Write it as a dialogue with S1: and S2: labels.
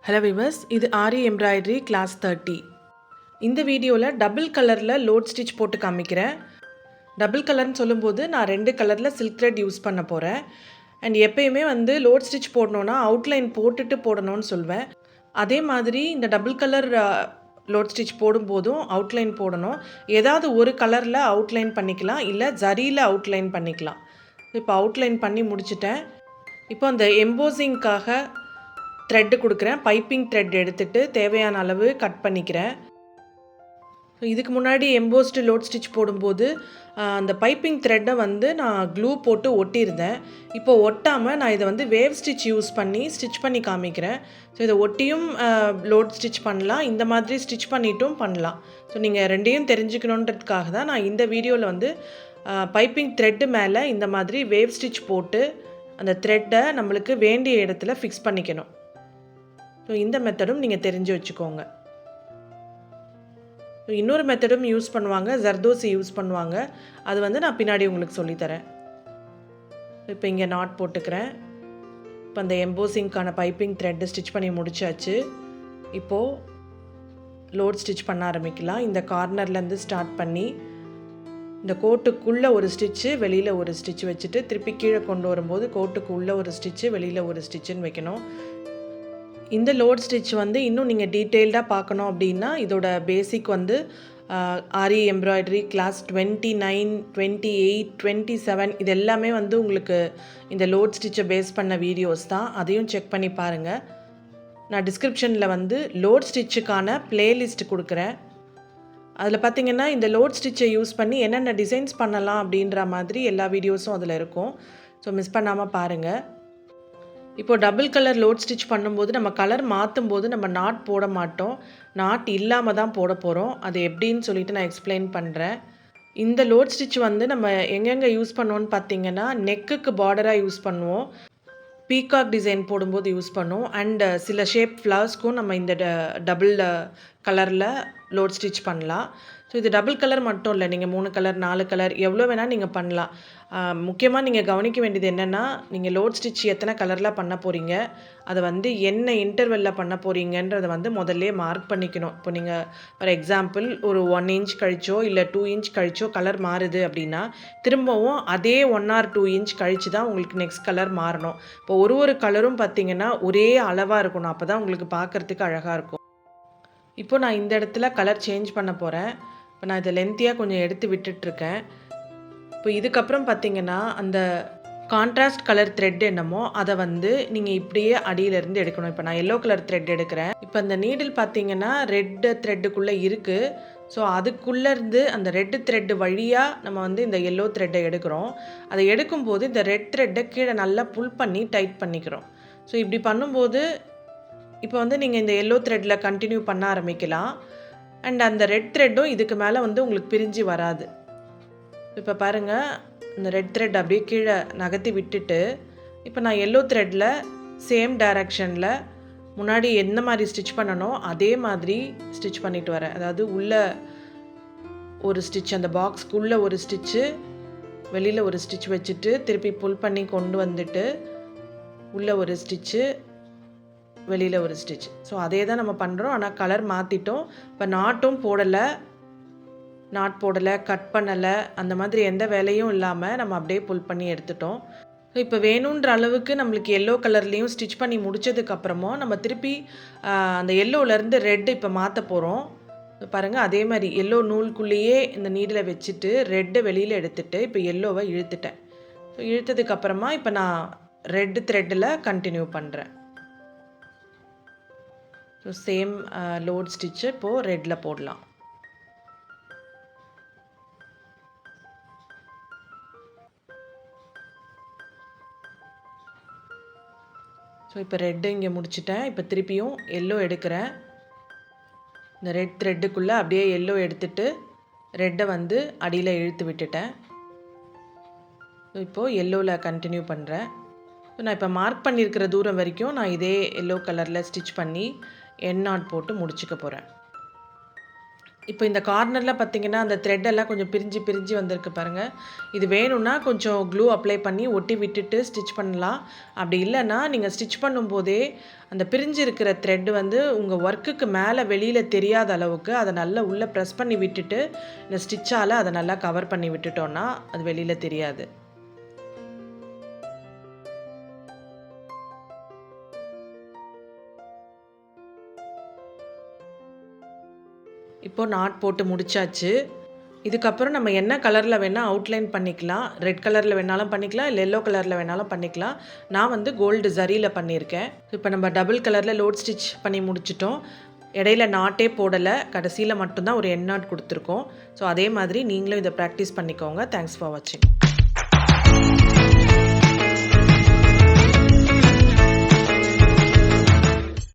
S1: Hello viewers, இது Aariembroidery class-30. இந்த வீடியோவில் டபுள் கலரில் லோட் ஸ்டிச் போட்டு காமிக்கிறேன். டபுள் கலர்னு சொல்லும்போது நான் 2 கலரில் சில்க் த்ரெட் யூஸ் பண்ண போகிறேன். அண்ட் எப்பயுமே லோட் ஸ்டிச் போடணுன்னா அவுட்லைன் போட்டுட்டு போடணும்னு சொல்வேன். அதே மாதிரி இந்த டபுள் கலர் லோட் ஸ்டிச் போடும்போதும் அவுட்லைன் போடணும். ஏதாவது ஒரு கலரில் அவுட்லைன் பண்ணிக்கலாம், இல்லை ஜரியில் அவுட்லைன் பண்ணிக்கலாம். இப்போ அவுட்லைன் பண்ணி முடிச்சிட்டேன். இப்போ அந்த எம்போசிங்காக த்ரெட்டு கொடுக்குறேன். பைப்பிங் த்ரெட் எடுத்துகிட்டு தேவையான அளவு கட் பண்ணிக்கிறேன். இதுக்கு முன்னாடி எம்போஸ்டு லோட் ஸ்டிச் போடும்போது அந்த பைப்பிங் த்ரெட்டை நான் க்ளூ போட்டு ஒட்டியிருந்தேன். இப்போ ஒட்டாமல் நான் இதை வேவ் ஸ்டிச் யூஸ் பண்ணி ஸ்டிச் பண்ணி காமிக்கிறேன். ஸோ இதை ஒட்டியும் லோட் ஸ்டிச் பண்ணலாம், இந்த மாதிரி ஸ்டிச் பண்ணிட்டும் பண்ணலாம். ஸோ நீங்கள் ரெண்டையும் தெரிஞ்சுக்கணுன்றதுக்காக தான் நான் இந்த வீடியோவில் பைப்பிங் த்ரெட்டு மேலே இந்த மாதிரி வேவ் ஸ்டிச் போட்டு அந்த த்ரெட்டை நம்மளுக்கு வேண்டிய இடத்துல ஃபிக்ஸ் பண்ணிக்கணும். ஸோ இந்த மெத்தடும் நீங்கள் தெரிஞ்சு வச்சுக்கோங்க. இன்னொரு மெத்தடும் யூஸ் பண்ணுவாங்க, ஜர்தோசி யூஸ் பண்ணுவாங்க. அது நான் பின்னாடி உங்களுக்கு சொல்லித்தரேன். இப்போ இங்கே நாட் போட்டுக்கிறேன். இப்போ அந்த எம்போசிங்க்கான பைப்பிங் த்ரெட்டு ஸ்டிச் பண்ணி முடிச்சாச்சு. இப்போது லோட் ஸ்டிச் பண்ண ஆரம்பிக்கலாம். இந்த கார்னர்லேருந்து ஸ்டார்ட் பண்ணி இந்த கோட்டுக்குள்ளே ஒரு ஸ்டிச்சு, வெளியில் ஒரு ஸ்டிச் வச்சுட்டு திருப்பி கீழே கொண்டு வரும்போது கோட்டுக்குள்ளே ஒரு ஸ்டிச்சு, வெளியில் ஒரு ஸ்டிச்சுன்னு வைக்கணும். இந்த லோட் ஸ்டிச் இன்னும் நீங்கள் டீட்டெயில்டாக பார்க்கணும் அப்படின்னா இதோட பேசிக் ஆரி எம்ப்ராய்டரி கிளாஸ் 29, 28, 27 இது எல்லாமே உங்களுக்கு இந்த லோட் ஸ்டிச்சை பேஸ் பண்ண வீடியோஸ் தான். அதையும் செக் பண்ணி பாருங்கள். நான் டிஸ்கிரிப்ஷனில் லோட் ஸ்டிச்சுக்கான பிளேலிஸ்ட் கொடுக்குறேன். அதில் பார்த்திங்கன்னா இந்த லோட் ஸ்டிச்சை யூஸ் பண்ணி என்னென்ன டிசைன்ஸ் பண்ணலாம் அப்படின்ற மாதிரி எல்லா வீடியோஸும் அதில் இருக்கும். ஸோ மிஸ் பண்ணாமல் பாருங்கள். இப்போது டபுள் கலர் லோட் ஸ்டிச் பண்ணும்போது நம்ம கலர் மாற்றும் போது நம்ம நாட் போட மாட்டோம், நாட் இல்லாமல் தான் போட போகிறோம். அது எப்படின்னு சொல்லிட்டு நான் எக்ஸ்பிளைன் பண்ணுறேன். இந்த லோட் ஸ்டிச் நம்ம எங்கெங்கே யூஸ் பண்ணுவோன்னு பார்த்தீங்கன்னா நெக்குக்கு பார்டராக யூஸ் பண்ணுவோம், பீகாக் டிசைன் போடும்போது யூஸ் பண்ணுவோம், அண்ட் சில ஷேப் ஃப்ளவர்ஸ்க்கும் நம்ம இந்த டபுள் கலரில் லோட் ஸ்டிச் பண்ணலாம். ஸோ இது டபுள் கலர் மட்டும் இல்லை, நீங்கள் 3 கலர் 4 கலர் எவ்வளோ வேணால் நீங்கள் பண்ணலாம். முக்கியமாக நீங்கள் கவனிக்க வேண்டியது என்னென்னா, நீங்கள் லோட் ஸ்டிச் எத்தனை கலரில் பண்ண போகிறீங்க, அதை என்ன இன்டர்வெல்லில் பண்ண போகிறீங்கன்றதை முதல்ல மார்க் பண்ணிக்கணும். இப்போ நீங்கள் ஃபார் எக்ஸாம்பிள் ஒரு 1 இன்ச் கழிச்சோ இல்லை 2 இன்ச் கழிச்சோ கலர் மாறுது அப்படின்னா திரும்பவும் அதே 1 or 2 இன்ச் கழித்து தான் உங்களுக்கு நெக்ஸ்ட் கலர் மாறணும். இப்போ ஒரு கலரும் பார்த்திங்கன்னா ஒரே அளவாக இருக்கணும், அப்போ தான் உங்களுக்கு பார்க்குறதுக்கு அழகாக இருக்கும். இப்போ நான் இந்த இடத்துல கலர் சேஞ்ச் பண்ண போகிறேன். இப்போ நான் இதை லென்த்தியாக கொஞ்சம் எடுத்து விட்டுட்ருக்கேன். இப்போ இதுக்கப்புறம் பார்த்திங்கன்னா அந்த கான்ட்ராஸ்ட் கலர் த்ரெட் என்னமோ அதை நீங்கள் இப்படியே அடியிலேருந்து எடுக்கணும். இப்போ நான் எல்லோ கலர் த்ரெட் எடுக்கிறேன். இப்போ அந்த நீடில் பார்த்திங்கன்னா ரெட் த்ரெட்டுக்குள்ளே இருக்குது. ஸோ அதுக்குள்ளேருந்து அந்த ரெட் த்ரெட்டு வழியாக நம்ம இந்த எல்லோ த்ரெட்டை எடுக்கிறோம். அதை எடுக்கும்போது இந்த ரெட் த்ரெட்டை கீழே நல்லா புல் பண்ணி டைட் பண்ணிக்கிறோம். ஸோ இப்படி பண்ணும்போது இப்போ நீங்கள் இந்த எல்லோ த்ரெட்டில் கண்டினியூ பண்ண ஆரம்பிக்கலாம். அண்ட் அந்த ரெட் த்ரெட்டும் இதுக்கு மேலே உங்களுக்கு பிரிஞ்சு வராது. இப்போ பாருங்கள், இந்த ரெட் த்ரெட் அப்படியே கீழே நகர்த்தி விட்டுட்டு இப்போ நான் எல்லோ த்ரெட்டில் சேம் டைரக்ஷனில் முன்னாடி எந்த மாதிரி ஸ்டிச் பண்ணணும் அதே மாதிரி ஸ்டிச் பண்ணிட்டு வரேன். அதாவது உள்ளே ஒரு ஸ்டிச், அந்த பாக்ஸ்க்குள்ளே ஒரு ஸ்டிச்சு, வெளியில் ஒரு ஸ்டிச் வச்சுட்டு திருப்பி புல் பண்ணி கொண்டு வந்துட்டு உள்ளே ஒரு ஸ்டிச்சு, வெளியில் ஒரு ஸ்டிச். ஸோ அதே தான் நம்ம பண்ணுறோம், ஆனால் கலர் மாற்றிட்டோம். இப்போ நாட்டும் போடலை, நாட் போடலை, கட் பண்ணலை, அந்த மாதிரி எந்த வேலையும் இல்லாமல் நம்ம அப்படியே புல் பண்ணி எடுத்துட்டோம். ஸோ இப்போ வேணுன்ற அளவுக்கு நம்மளுக்கு எல்லோ கலர்லேயும் ஸ்டிச் பண்ணி முடித்ததுக்கப்புறமும் நம்ம திருப்பி அந்த எல்லோலேருந்து ரெட் இப்போ மாற்ற போகிறோம். பாருங்கள், அதே மாதிரி எல்லோ நூலுக்குள்ளேயே இந்த நீடில் வச்சுட்டு ரெட்டை வெளியில் எடுத்துகிட்டு இப்போ எல்லோவை இழுத்துட்டேன். ஸோ இழுத்ததுக்கப்புறமா இப்போ நான் ரெட் த்ரெட்டில் கண்டினியூ பண்ணுறேன். ஸோ சேம் லோட் ஸ்டிச்சு இப்போது ரெட்டில் போடலாம். ஸோ இப்போ ரெட்டு இங்கே முடிச்சிட்டேன். இப்போ திருப்பியும் எல்லோ எடுக்கிறேன். இந்த ரெட் த்ரெட்டுக்குள்ளே அப்படியே எல்லோ எடுத்துட்டு ரெட்டை அடியில் இழுத்து விட்டுட்டேன். இப்போது எல்லோவில் கண்டினியூ பண்ணுறேன். ஸோ நான் இப்போ மார்க் பண்ணியிருக்கிற தூரம் வரைக்கும் நான் இதே எல்லோ கலரில் ஸ்டிச் பண்ணி என் நாட் போட்டு முடிச்சுக்க போகிறேன். இப்போ இந்த கார்னரில் பார்த்தீங்கன்னா அந்த த்ரெட் எல்லாம் கொஞ்சம் பிரிஞ்சு பிரிஞ்சு வந்திருக்கு பாருங்கள். இது வேணும்னா கொஞ்சம் க்ளூ அப்ளை பண்ணி ஒட்டி விட்டுட்டு ஸ்டிச் பண்ணலாம். அப்படி இல்லைன்னா நீங்கள் ஸ்டிச் பண்ணும்போதே அந்த பிரிஞ்சு இருக்கிற த்ரெட் வந்து உங்கள் ஒர்க்குக்கு மேலே வெளியில் தெரியாத அளவுக்கு அதை நல்லா உள்ளே ப்ரெஸ் பண்ணி விட்டுட்டு இந்த ஸ்டிச்சால் அதை நல்லா கவர் பண்ணி விட்டுட்டோன்னா அது வெளியில் தெரியாது. இப்போ நாட் போட்டு முடிச்சாச்சு. இதுக்கப்புறம் நம்ம என்ன கலரில் வேணால் அவுட்லைன் பண்ணிக்கலாம். ரெட் கலரில் வேணாலும் பண்ணிக்கலாம், இல்லை எல்லோ கலரில் வேணாலும் பண்ணிக்கலாம். நான் வந்து கோல்டு ஜரியில் பண்ணியிருக்கேன். இப்போ நம்ம டபுள் கலரில் லோட் ஸ்டிச் பண்ணி முடிச்சிட்டோம். இடையில நாட்டே போடலை, கடைசியில் மட்டும்தான் ஒரு எண்ட் நாட் கொடுத்துருக்கோம். ஸோ அதே மாதிரி நீங்களும் இதை ப்ராக்டிஸ் பண்ணிக்கோங்க. தேங்க்ஸ் ஃபார் வாட்சிங்.